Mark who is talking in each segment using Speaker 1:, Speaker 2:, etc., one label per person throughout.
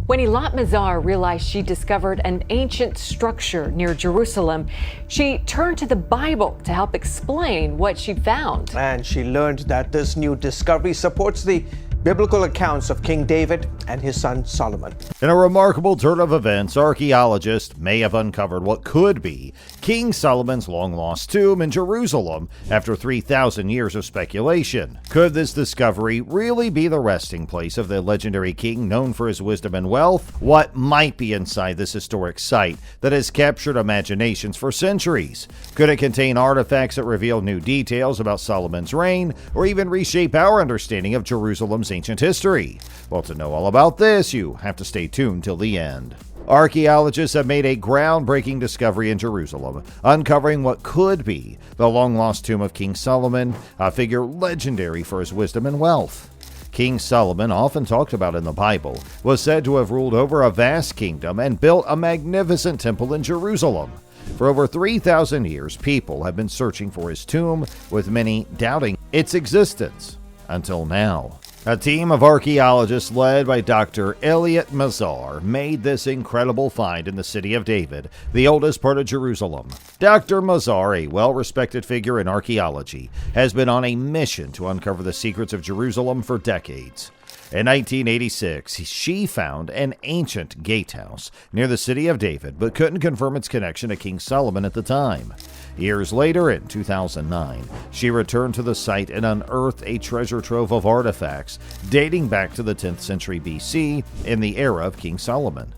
Speaker 1: When Eilat Mazar realized she discovered an ancient structure near Jerusalem, she turned to the Bible to help explain what she found.
Speaker 2: And she learned that this new discovery supports the biblical accounts of King David and his son Solomon.
Speaker 3: In a remarkable turn of events, archaeologists may have uncovered what could be King Solomon's long-lost tomb in Jerusalem after 3,000 years of speculation. Could this discovery really be the resting place of the legendary king known for his wisdom and wealth? What might be inside this historic site that has captured imaginations for centuries? Could it contain artifacts that reveal new details about Solomon's reign, or even reshape our understanding of Jerusalem's ancient history? Well, to know all about this, you have to stay tuned till the end. Archaeologists have made a groundbreaking discovery in Jerusalem, uncovering what could be the long-lost tomb of King Solomon, a figure legendary for his wisdom and wealth. King Solomon, often talked about in the Bible, was said to have ruled over a vast kingdom and built a magnificent temple in Jerusalem. For over 3,000 years, people have been searching for his tomb, with many doubting its existence, until now. A team of archaeologists led by Dr. Eilat Mazar made this incredible find in the city of David, the oldest part of Jerusalem. Dr. Mazar, a well-respected figure in archaeology, has been on a mission to uncover the secrets of Jerusalem for decades. In 1986, she found an ancient gatehouse near the city of David, but couldn't confirm its connection to King Solomon at the time. Years later, in 2009, she returned to the site and unearthed a treasure trove of artifacts dating back to the 10th century BC in the era of King Solomon.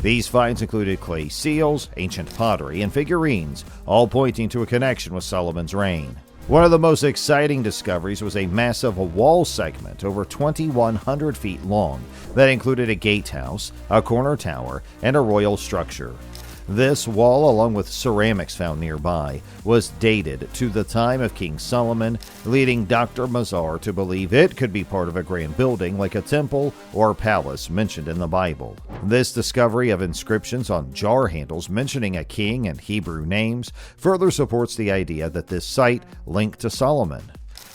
Speaker 3: These finds included clay seals, ancient pottery, and figurines, all pointing to a connection with Solomon's reign. One of the most exciting discoveries was a massive wall segment over 2,100 feet long that included a gatehouse, a corner tower, and a royal structure. This wall, along with ceramics found nearby, was dated to the time of King Solomon, leading Dr. Mazar to believe it could be part of a grand building like a temple or palace mentioned in the Bible. This discovery of inscriptions on jar handles mentioning a king and Hebrew names further supports the idea that this site linked to Solomon.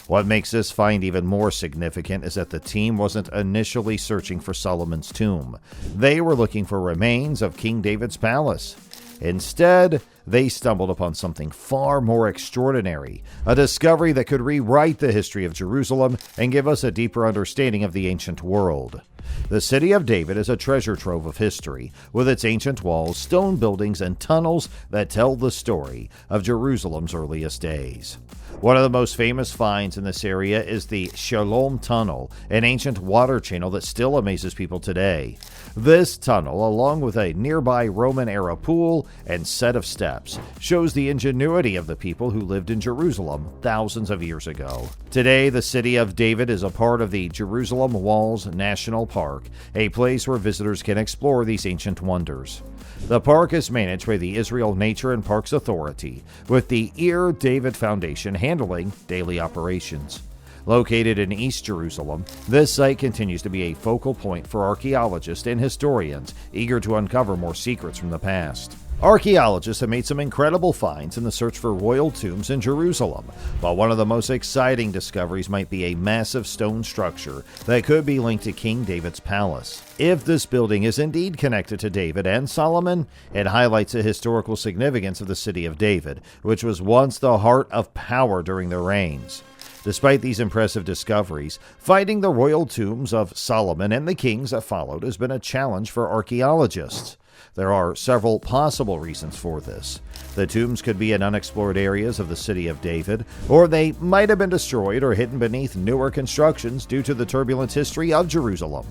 Speaker 3: What makes this find even more significant is that the team wasn't initially searching for Solomon's tomb. They were looking for remains of King David's palace. Instead, they stumbled upon something far more extraordinary, a discovery that could rewrite the history of Jerusalem and give us a deeper understanding of the ancient world. The city of David is a treasure trove of history, with its ancient walls, stone buildings, and tunnels that tell the story of Jerusalem's earliest days. One of the most famous finds in this area is the Shalom Tunnel, an ancient water channel that still amazes people today. This tunnel, along with a nearby Roman-era pool and set of steps, shows the ingenuity of the people who lived in Jerusalem thousands of years ago. Today, the city of David is a part of the Jerusalem Walls National Park, a place where visitors can explore these ancient wonders. The park is managed by the Israel Nature and Parks Authority, with the Ir David Foundation handling daily operations. Located in East Jerusalem, this site continues to be a focal point for archaeologists and historians eager to uncover more secrets from the past. Archaeologists have made some incredible finds in the search for royal tombs in Jerusalem, but one of the most exciting discoveries might be a massive stone structure that could be linked to King David's palace. If this building is indeed connected to David and Solomon, it highlights the historical significance of the city of David, which was once the heart of power during their reigns. Despite these impressive discoveries, finding the royal tombs of Solomon and the kings that followed has been a challenge for archaeologists. There are several possible reasons for this. The tombs could be in unexplored areas of the city of David, or they might have been destroyed or hidden beneath newer constructions due to the turbulent history of Jerusalem.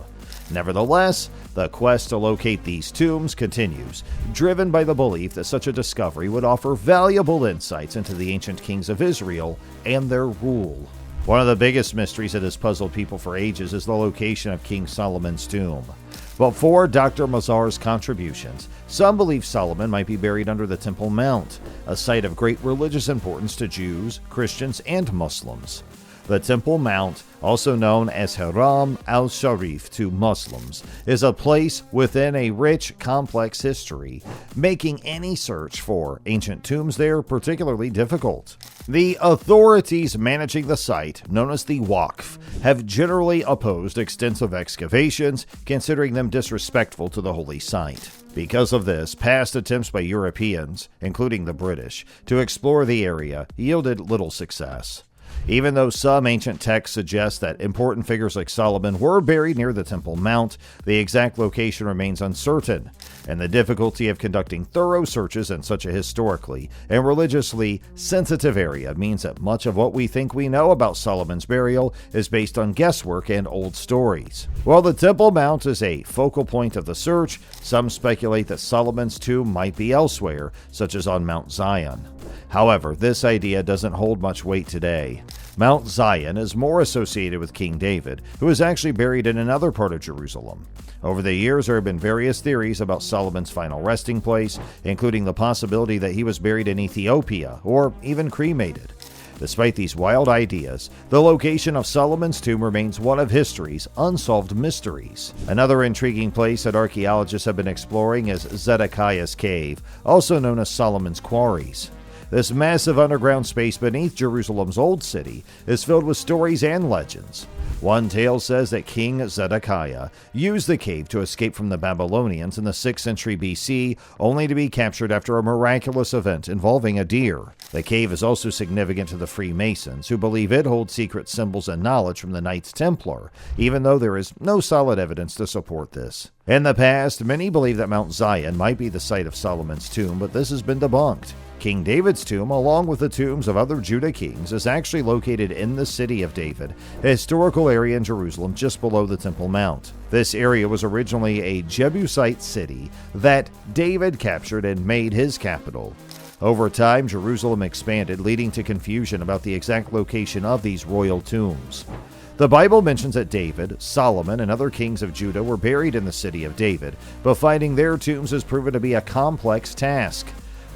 Speaker 3: Nevertheless, the quest to locate these tombs continues, driven by the belief that such a discovery would offer valuable insights into the ancient kings of Israel and their rule. One of the biggest mysteries that has puzzled people for ages is the location of King Solomon's tomb. Before Dr. Mazar's contributions, some believe Solomon might be buried under the Temple Mount, a site of great religious importance to Jews, Christians, and Muslims. The Temple Mount, also known as Haram al-Sharif to Muslims, is a place within a rich, complex history, making any search for ancient tombs there particularly difficult. The authorities managing the site, known as the Waqf, have generally opposed extensive excavations, considering them disrespectful to the holy site. Because of this, past attempts by Europeans, including the British, to explore the area yielded little success. Even though some ancient texts suggest that important figures like Solomon were buried near the Temple Mount, the exact location remains uncertain, and the difficulty of conducting thorough searches in such a historically and religiously sensitive area means that much of what we think we know about Solomon's burial is based on guesswork and old stories. While the Temple Mount is a focal point of the search, some speculate that Solomon's tomb might be elsewhere, such as on Mount Zion. However, this idea doesn't hold much weight today. Mount Zion is more associated with King David, who is actually buried in another part of Jerusalem. Over the years, there have been various theories about Solomon's final resting place, including the possibility that he was buried in Ethiopia or even cremated. Despite these wild ideas, the location of Solomon's tomb remains one of history's unsolved mysteries. Another intriguing place that archaeologists have been exploring is Zedekiah's Cave, also known as Solomon's Quarries. This massive underground space beneath Jerusalem's old city is filled with stories and legends. One tale says that King Zedekiah used the cave to escape from the Babylonians in the 6th century BC, only to be captured after a miraculous event involving a deer. The cave is also significant to the Freemasons, who believe it holds secret symbols and knowledge from the Knights Templar, even though there is no solid evidence to support this. In the past, many believe that Mount Zion might be the site of Solomon's tomb, but this has been debunked. King David's tomb, along with the tombs of other Judah kings, is actually located in the city of David, a historical area in Jerusalem just below the Temple Mount. This area was originally a Jebusite city that David captured and made his capital. Over time, Jerusalem expanded, leading to confusion about the exact location of these royal tombs. The Bible mentions that David, Solomon, and other kings of Judah were buried in the city of David, but finding their tombs has proven to be a complex task.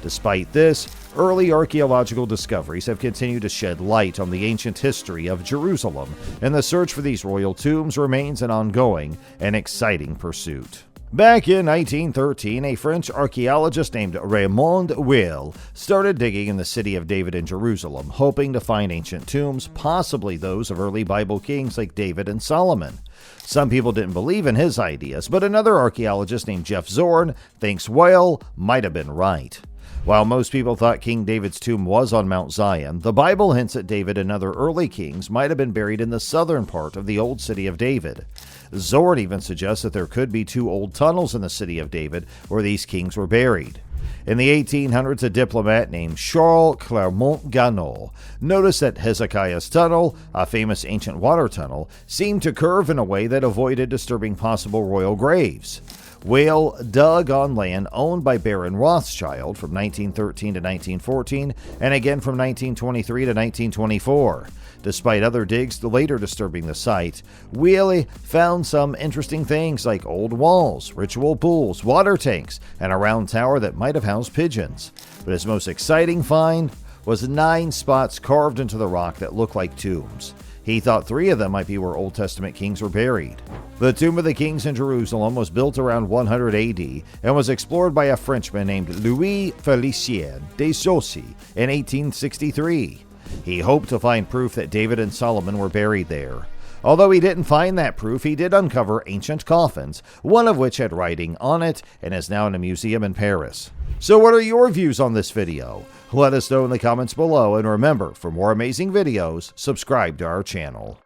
Speaker 3: Despite this, early archaeological discoveries have continued to shed light on the ancient history of Jerusalem, and the search for these royal tombs remains an ongoing and exciting pursuit. Back in 1913, a French archaeologist named Raymond Weil started digging in the city of David in Jerusalem, hoping to find ancient tombs, possibly those of early Bible kings like David and Solomon. Some people didn't believe in his ideas, but another archaeologist named Jeff Zorn thinks Weil might have been right. While most people thought King David's tomb was on Mount Zion, the Bible hints that David and other early kings might have been buried in the southern part of the old city of David. Zorn even suggests that there could be 2 old tunnels in the city of David where these kings were buried. In the 1800s, a diplomat named Charles Clermont-Ganneau noticed that Hezekiah's tunnel, a famous ancient water tunnel, seemed to curve in a way that avoided disturbing possible royal graves. Weil dug on land owned by Baron Rothschild from 1913 to 1914, and again from 1923 to 1924. Despite other digs later disturbing the site, Weil found some interesting things like old walls, ritual pools, water tanks, and a round tower that might have housed pigeons. But his most exciting find was 9 spots carved into the rock that looked like tombs. He thought 3 of them might be where Old Testament kings were buried. The Tomb of the Kings in Jerusalem was built around 100 AD and was explored by a Frenchman named Louis Félicien de Saussy in 1863. He hoped to find proof that David and Solomon were buried there. Although he didn't find that proof, he did uncover ancient coffins, one of which had writing on it and is now in a museum in Paris. So what are your views on this video? Let us know in the comments below, and remember, for more amazing videos, subscribe to our channel.